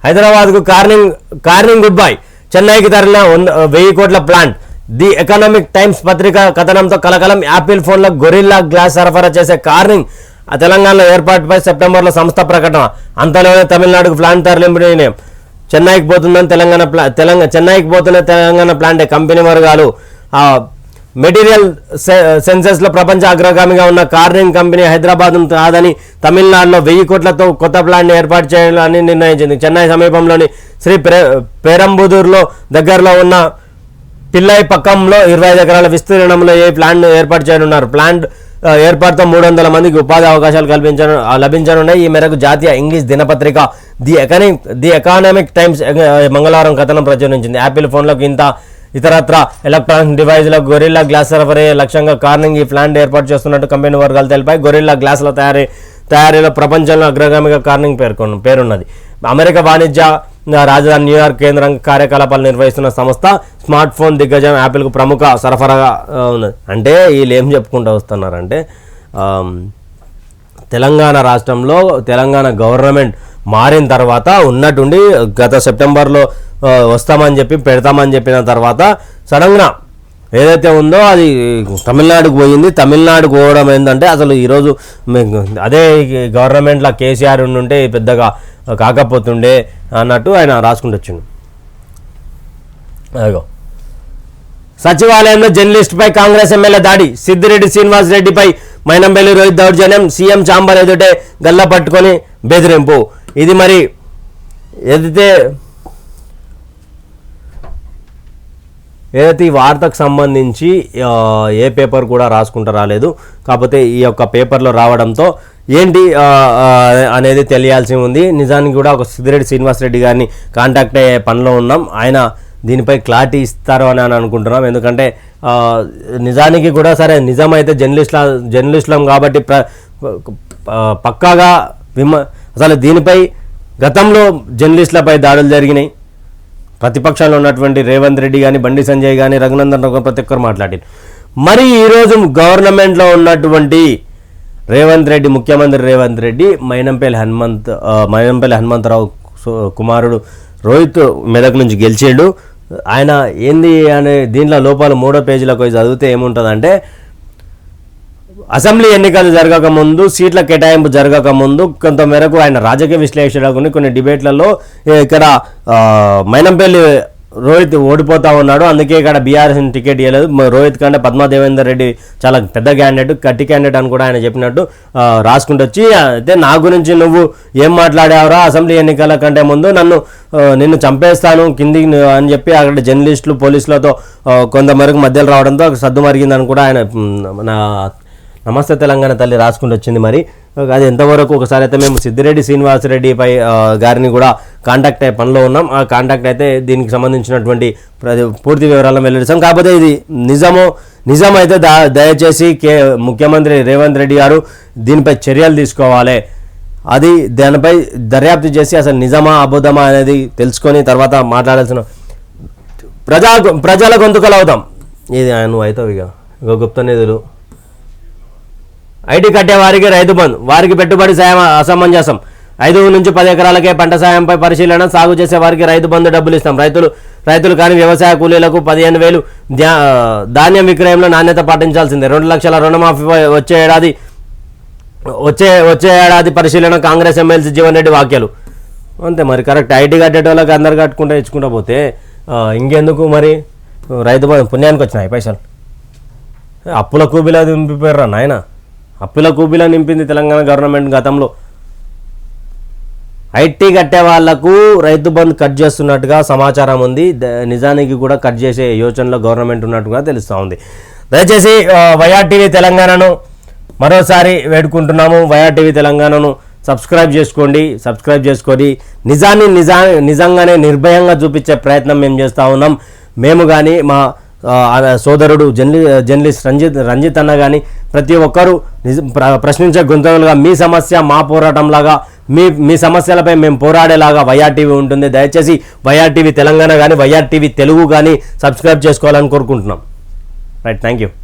హైదరాబాద్కు Corning good bye. చెన్నైకి తరలిన 1000 కోట్ల ప్లాంట్. ది ఎకనామిక్ టైమ్స్ పత్రిక కథనంతో కలకలం. యాపిల్ ఫోన్లో గొరిల్లా గ్లాస్ సరఫరా చేసే కార్నింగ్ తెలంగాణలో ఏర్పాటుపై సెప్టెంబర్లో సంస్థ ప్రకటన. అంతలోనే తమిళనాడుకు ప్లాంట్ తరలింపు నిర్ణయం. చెన్నైకి పోతున్న తెలంగాణ ప్లాంటే. కంపెనీ వర్గాలు మెటీరియల్ సెన్సెస్లో ప్రపంచ అగ్రగామిగా ఉన్న కార్నింగ్ కంపెనీ హైదరాబాద్ కాదని తమిళనాడులో 1000 కోట్లతో కొత్త ప్లాంట్ని ఏర్పాటు చేయాలని నిర్ణయించింది. చెన్నై సమీపంలోని శ్రీ పేరంబుదూర్లో దగ్గరలో ఉన్న పిల్లై పక్కంలో 25 ఎకరాల విస్తీర్ణంలో ఈ ప్లాంట్ను ఏర్పాటు చేయనున్నారు. ప్లాంట్ ఏర్పాటుతో 300 మందికి ఉపాధి అవకాశాలు లభించనున్నాయి. ఈ మేరకు జాతీయ ఇంగ్లీష్ దినపత్రిక ది ఎకనామిక్ టైమ్స్ మంగళవారం కథనం ప్రచురించింది. యాపిల్ ఫోన్లకు ఇతరత్ర ఎలక్ట్రానిక్ డివైజ్లకు గొరిల్లా గ్లాస్ సరఫరా లక్ష్యంగా కార్నింగ్ ఈ ప్లాంట్ ఏర్పాటు చేస్తున్నట్టు కంపెనీ వర్గాలు తెలిపాయి. గొరిల్లా గ్లాసుల తయారీలో ప్రపంచంలో అగ్రగామిగా కార్నింగ్ పేరున్నది. అమెరికా వాణిజ్య రాజధాని న్యూయార్క్ కేంద్రంగా కార్యకలాపాలు నిర్వహిస్తున్న సంస్థ. స్మార్ట్ ఫోన్ దిగ్గజం యాపిల్కు ప్రముఖ సరఫరాగా ఉన్నది. అంటే వీళ్ళు ఏం చెప్పుకుంటూ వస్తున్నారంటే తెలంగాణ రాష్ట్రంలో తెలంగాణ గవర్నమెంట్ మారిన తర్వాత ఉన్నట్టుండి గత సెప్టెంబర్లో వస్తామని చెప్పి పెడతామని చెప్పిన తర్వాత సడన్గా ఏదైతే ఉందో అది తమిళనాడుకు పోయింది. తమిళనాడుకు పోవడం ఏంటంటే అసలు ఈరోజు అదే గవర్నమెంట్లో కేసీఆర్ ఉంటే పెద్దగా కాకపోతుండే అన్నట్టు ఆయన రాసుకుంటూ వచ్చిండు. అదిగో సచివాలయంలో జర్నలిస్టుపై కాంగ్రెస్ ఎమ్మెల్యే దాడి. సిద్దిరెడ్డి శ్రీనివాస్ రెడ్డిపై మైనంపల్లి రోహిత్ దౌర్జన్యం. సీఎం చాంబర్ ఎదుటే గల్ల పట్టుకొని బెదిరింపు. ఇది మరి ఏదైతే ఈ వార్తకు సంబంధించి ఏ పేపర్ కూడా రాసుకుంటూ రాలేదు. కాకపోతే ఈ యొక్క పేపర్లో రావడంతో ఏంటి అనేది తెలియాల్సి ఉంది. నిజానికి కూడా ఒక సిద్దిరెడ్డి శ్రీనివాసరెడ్డి గారిని కాంటాక్ట్ అయ్యే పనిలో ఉన్నాం. ఆయన దీనిపై క్లారిటీ ఇస్తారు అని అనుకుంటున్నాం. ఎందుకంటే నిజానికి కూడా సరే నిజమైతే జర్నలిస్టులం కాబట్టి పక్కాగా అసలు దీనిపై గతంలో జర్నలిస్టులపై దాడులు జరిగినాయి. ప్రతిపక్షంలో ఉన్నటువంటి రేవంత్ రెడ్డి కానీ బండి సంజయ్ కానీ రఘునందన్ ప్రతి ఒక్కరు మాట్లాడారు. మరి ఈరోజు గవర్నమెంట్లో ఉన్నటువంటి ముఖ్యమంత్రి రేవంత్ రెడ్డి మైనంపల్లి హనుమంతరావు కుమారుడు రోహిత్ మెదక్ నుంచి గెలిచాడు. ఆయన ఏంది అనే దీంట్లో లోపాలు 3వ పేజీలకు చదివితే ఏముంటుందంటే అసెంబ్లీ ఎన్నికలు జరగకముందు సీట్ల కేటాయింపు జరగకముందు కొంతమేరకు ఆయన రాజకీయ విశ్లేషకుని కొన్ని డిబేట్లలో ఇక్కడ మైనంపల్లి రోహిత్ ఓడిపోతా ఉన్నాడు, అందుకే ఇక్కడ బీఆర్ఎస్ టికెట్ ఇవ్వలేదు. రోహిత్ కంటే పద్మా దేవేందర్ రెడ్డి చాలా పెద్ద క్యాండిడేట్, గట్టి క్యాండిడేట్ అని కూడా ఆయన చెప్పినట్టు రాసుకుంటూ వచ్చి అయితే నా గురించి నువ్వు ఏం మాట్లాడావురా అసెంబ్లీ ఎన్నికల కంటే ముందు నిన్ను చంపేస్తాను కిందికి అని చెప్పి అక్కడ జర్నలిస్టులు పోలీసులతో కొంతమేరకు మధ్యలో రావడంతో సద్దు మరిగిందని కూడా ఆయన నమస్తే తెలంగాణ తల్లి రాసుకుంటూ వచ్చింది. మరి అది ఎంతవరకు ఒకసారి అయితే మేము సిద్దిరెడ్డి శ్రీనివాసరెడ్డిపై గారిని కూడా కాంటాక్ట్ అయ్యే పనిలో ఉన్నాం. ఆ కాంటాక్ట్ అయితే దీనికి సంబంధించినటువంటి పూర్తి వివరాలను వెల్లడిస్తాం. కాకపోతే ఇది నిజమైతే దయచేసి ముఖ్యమంత్రి రేవంత్ రెడ్డి గారు దీనిపై చర్యలు తీసుకోవాలి. అది దానిపై దర్యాప్తు చేసి అసలు నిజమా అబద్ధమా అనేది తెలుసుకొని తర్వాత మాట్లాడాల్సిన ప్రజల గొంతుకలు అవుతాం. ఇది నువ్వు అవుతావు ఇక గుప్త నిధులు ఐటీ కట్టే వారికి రైతు బంధు, వారికి పెట్టుబడి సాయం అసమంజసం. 5 నుంచి 10 ఎకరాలకే పంట సాయంపై పరిశీలన, సాగు చేసే వారికి రైతు బంధు డబ్బులు ఇస్తాం. రైతులు కానీ వ్యవసాయ కూలీలకు 15,000. ధాన్యం విక్రయంలో నాణ్యత పాటించాల్సిందే. 2 లక్షల రుణమాఫీ వచ్చే ఏడాది పరిశీలన. కాంగ్రెస్ ఎమ్మెల్సీ జీవన్ రెడ్డి వ్యాఖ్యలు. అంతే మరి కరెక్ట్. ఐటీ కట్టేటోళ్ళకి అందరు కట్టుకుంటే ఇచ్చుకుంటా పోతే ఇంకెందుకు మరి రైతు బంధు పుణ్యానికి వచ్చినాయి పైసలు. అప్పుల కూబీలా నింపిపోయారా నాయన, అప్పుల కూబీలా నింపింది తెలంగాణ గవర్నమెంట్ గతంలో. ఐటీ కట్టే వాళ్లకు రైతు బంధు కట్ చేస్తున్నట్టుగా సమాచారం ఉంది. నిజానికి కూడా కట్ చేసే యోచనలో గవర్నమెంట్ ఉన్నట్టుగా తెలుస్తూ ఉంది. దయచేసి వైఆర్టీవీ తెలంగాణను మరోసారి వేడుకుంటున్నాము. వైఆర్టీవీ తెలంగాణను సబ్స్క్రైబ్ చేసుకొని నిజంగానే నిర్భయంగా చూపించే ప్రయత్నం మేము చేస్తూ ఉన్నాం. మేము కానీ మా సోదరుడు జర్నలిస్ట్ రంజిత్ అన్న కానీ ప్రతి ఒక్కరూ ప్రశ్నించే గొంతులుగా మీ సమస్య మా పోరాటంలాగా మీ సమస్యలపై మేము పోరాడేలాగా వైఆర్టీవీ ఉంటుంది. దయచేసి వైఆర్టీవీ తెలంగాణ కానీ వైఆర్టీవీ తెలుగు కానీ సబ్స్క్రైబ్ చేసుకోవాలని కోరుకుంటున్నాం. Right, thank you.